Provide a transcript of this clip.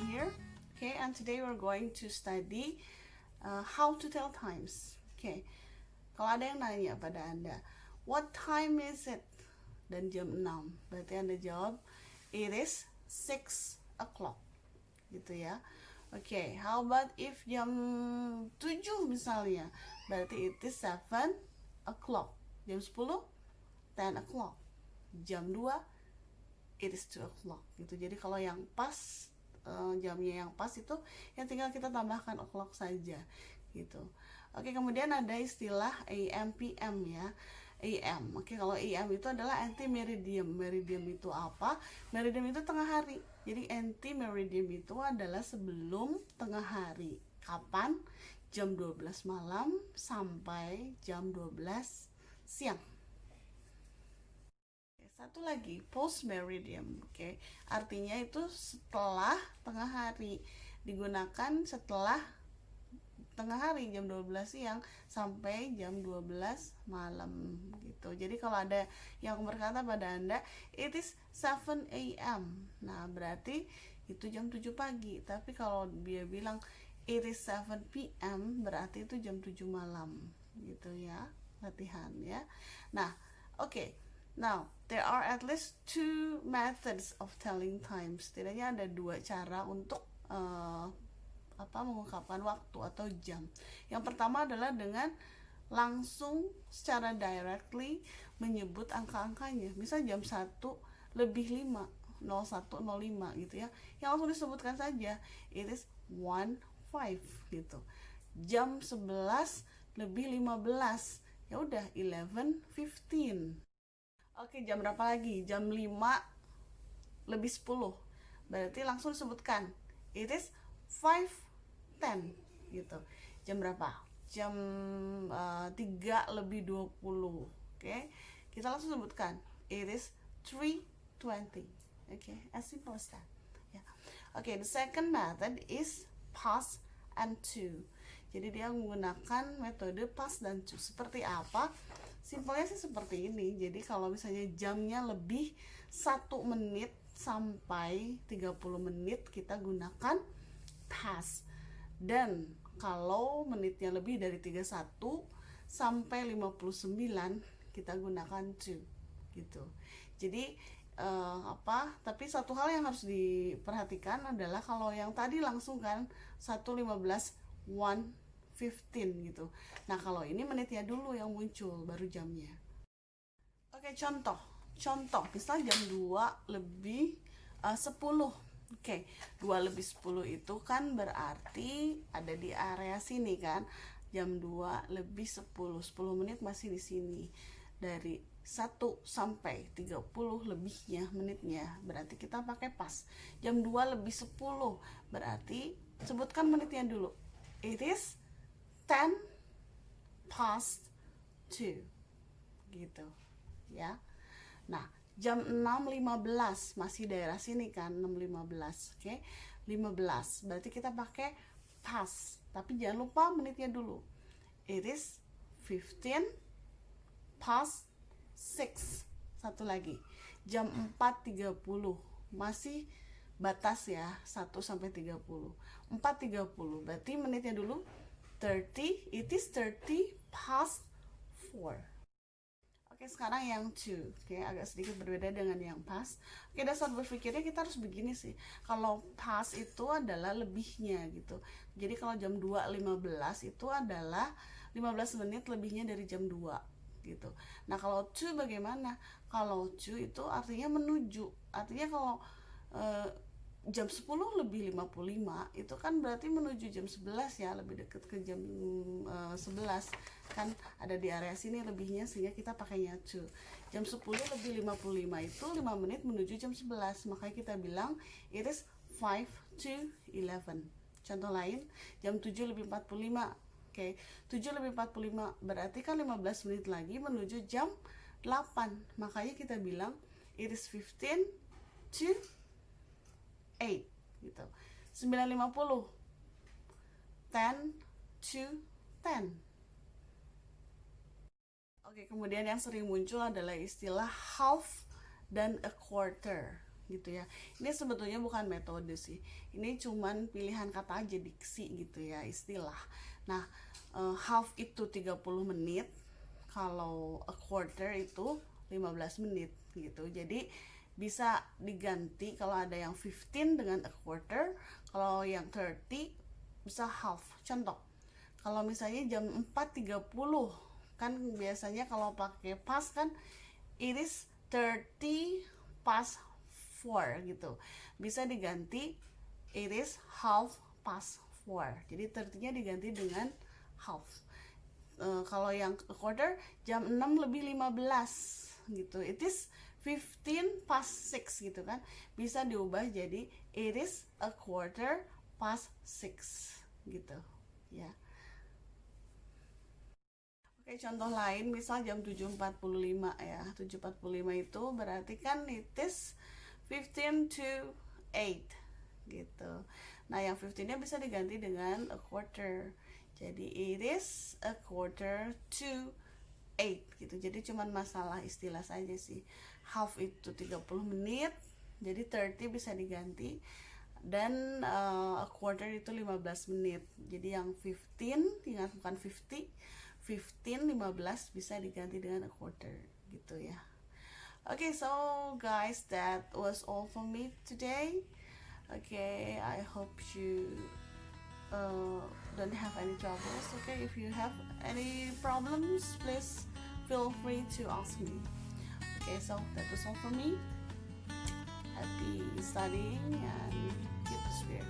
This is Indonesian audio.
here. Okay, and today we're going to study how to tell times. Okay, kalau ada yang nanya pada Anda, what time is it? Dan jam 6, berarti Anda jawab, it is 6 o'clock. Gitu ya. Okay, how about if jam 7 misalnya, berarti it is 7 o'clock. Jam 10, 10 o'clock. Jam 2, it is 2 o'clock gitu. Jadi kalau yang pas, jamnya yang pas itu yang tinggal kita tambahkan o'clock saja gitu. Oke, kemudian ada istilah AM PM ya. AM. Oke, kalau AM itu adalah anti meridium. Meridium itu apa? Meridium itu tengah hari. Jadi anti meridium itu adalah sebelum tengah hari. Kapan? Jam 12 malam sampai jam 12 siang. Satu lagi, post meridium. Oke, artinya itu setelah tengah hari, digunakan setelah tengah hari, jam 12 siang sampai jam 12 malam gitu. Jadi kalau ada yang berkata pada Anda, it is 7 AM, nah berarti itu jam 7 pagi. Tapi kalau dia bilang it is 7 PM, berarti itu jam 7 malam gitu ya. Latihan ya. Nah, oke. Now, there are at least 2 methods of telling times. Setidaknya ada 2 cara untuk mengungkapkan waktu atau jam. Yang pertama adalah dengan langsung secara directly menyebut angka-angkanya. Misal jam 1 lebih 5, 01:05 gitu ya. Yang langsung disebutkan saja, it is 1:05 gitu. Jam 11 lebih 15, ya udah 11:15. Oke, jam berapa lagi? Jam 5 lebih 10. Berarti langsung disebutkan, it is 5:10 gitu. Jam berapa? Jam 3 lebih 20. Oke. Kita langsung sebutkan, it is 3:20. Oke, as simple as that. Ya. Oke, the second method is past and to. Jadi dia menggunakan metode past dan to. Seperti apa? Simpelnya sih seperti ini. Jadi kalau misalnya jamnya lebih 1 menit sampai 30 menit, kita gunakan past. Dan kalau menitnya lebih dari 31 sampai 59, kita gunakan to gitu. Jadi tapi satu hal yang harus diperhatikan adalah kalau yang tadi langsung kan 1:15, 1:15 gitu. Nah, kalau ini menitnya dulu yang muncul, baru jamnya. Oke, contoh misalnya jam 2 lebih 10. Oke, 2 lebih 10 itu kan berarti ada di area sini kan. Jam 2 lebih 10, 10 menit masih di sini. Dari 1 sampai 30 lebihnya menitnya, berarti kita pakai pas. Jam 2 lebih 10, berarti sebutkan menitnya dulu. It is 10 past 2 gitu ya. Nah, jam 6:15 masih daerah sini kan, 6:15. Oke, 15 berarti kita pakai past, tapi jangan lupa menitnya dulu. It is 15 past 6. Satu lagi, jam 4:30 masih batas ya, 1 sampai 30. 4:30 berarti menitnya dulu 30. It is 30 past 4. Oke, sekarang yang to. Oke, agak sedikit berbeda dengan yang past. Oke, dasar berpikirnya kita harus begini sih. Kalau past itu adalah lebihnya gitu. Jadi kalau jam 2:15 itu adalah 15 menit lebihnya dari jam 2 gitu. Nah, kalau to bagaimana? Kalau to itu artinya menuju. Artinya kalau jam 10 lebih 55 itu kan berarti menuju jam 11 ya, lebih dekat ke jam 11 kan, ada di area sini lebihnya, sehingga kita pakainya to. Jam 10 lebih 55 itu 5 menit menuju jam 11, makanya kita bilang it is 5 to 11. Contoh lain, jam 7 lebih 45. Oke, 7 lebih 45 berarti kan 15 menit lagi menuju jam 8, makanya kita bilang it is 15 to 8 gitu. 9:50, 10 to 10. Oke, kemudian yang sering muncul adalah istilah half dan a quarter. gitu ya. Ini sebetulnya bukan metode sih, ini cuman pilihan kata aja, diksi gitu ya, istilah. Nah, half itu 30 menit, kalau a quarter itu 15 menit gitu. Jadi bisa diganti kalau ada yang 15 dengan a quarter, kalau yang 30 bisa half. Contoh, kalau misalnya jam 4.30, kan biasanya kalau pakai past kan it is 30 past 4 gitu. Bisa diganti it is half past 4. Jadi 30-nya diganti dengan half. Kalau yang a quarter jam 6:15 gitu. It is 15 past 6 gitu kan. Bisa diubah jadi it is a quarter past 6 gitu ya. Oke, contoh lain misal jam 7.45 ya. 7.45 itu berarti kan it is 15 to 8 gitu. Nah, yang 15-nya bisa diganti dengan a quarter. Jadi it is a quarter to 8 gitu. Jadi cuman masalah istilah saja sih. Half itu 30 menit, jadi 30 bisa diganti. Dan a quarter itu 15 menit. Jadi yang 15, ingat bukan 50, 15, 15 bisa diganti dengan a quarter gitu ya. Okay, so guys, that was all for me today. Okay, I hope you don't have any troubles. Okay, if you have any problems, please feel free to ask me. Okay, so that was all for me. Happy studying and keep the spirit.